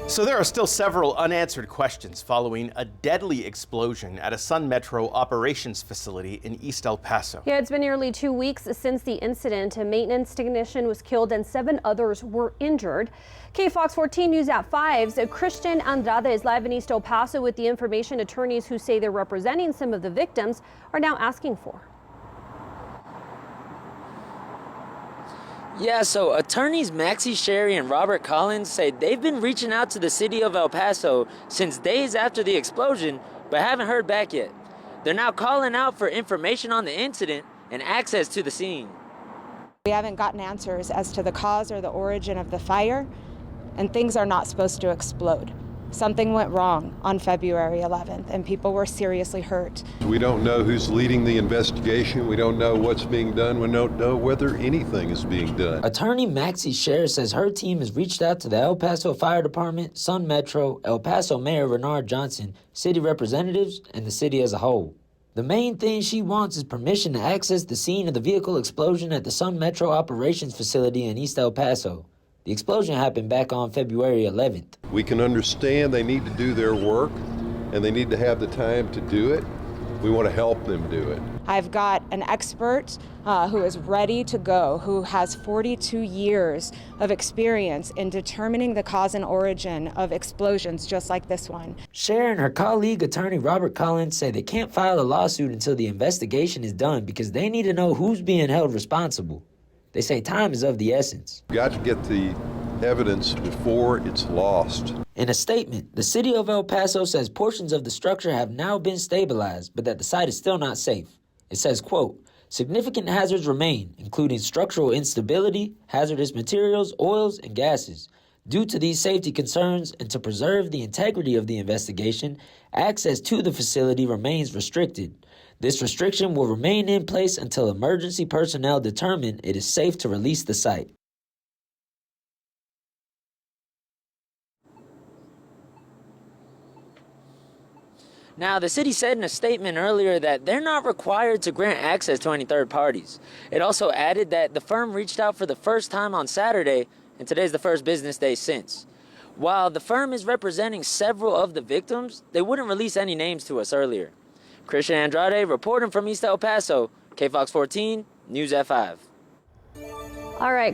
So there are still several unanswered questions following a deadly explosion at a Sun Metro operations facility in East El Paso. Yeah, it's been nearly 2 weeks since the incident. A maintenance technician was killed and 7 others were injured. KFOX 14 News at 5's Christian Andrade is live in East El Paso with the information attorneys who say they're representing some of the victims are now asking for. Yeah, so attorneys Maxey, Scherr, and Robert Collins say they've been reaching out to the city of El Paso since days after the explosion, but haven't heard back yet. They're now calling out for information on the incident and access to the scene. We haven't gotten answers as to the cause or the origin of the fire, and things are not supposed to explode. Something went wrong on February 11th, and people were seriously hurt. We don't know who's leading the investigation. We don't know what's being done. We don't know whether anything is being done. Attorney Maxey Scherr says her team has reached out to the El Paso Fire Department, Sun Metro, El Paso Mayor Renard Johnson, city representatives, and the city as a whole. The main thing she wants is permission to access the scene of the vehicle explosion at the Sun Metro operations facility in East El Paso. The explosion happened back on February 11th. We can understand they need to do their work and they need to have the time to do it. We want to help them do it. I've got an expert who is ready to go, who has 42 years of experience in determining the cause and origin of explosions just like this one. Scherr and her colleague, attorney Robert Collins, say they can't file a lawsuit until the investigation is done because they need to know who's being held responsible. They say time is of the essence. We've got to get the evidence before it's lost. In a statement, the city of El Paso says portions of the structure have now been stabilized, but that the site is still not safe. It says, quote, significant hazards remain, including structural instability, hazardous materials, oils, and gases. Due to these safety concerns and to preserve the integrity of the investigation, access to the facility remains restricted. This restriction will remain in place until emergency personnel determine it is safe to release the site. Now, the city said in a statement earlier that they're not required to grant access to any third parties. It also added that the firm reached out for the first time on Saturday, and today's the first business day since. While the firm is representing several of the victims, they wouldn't release any names to us earlier. Christian Andrade reporting from East El Paso, KFOX 14 News at 5. All right.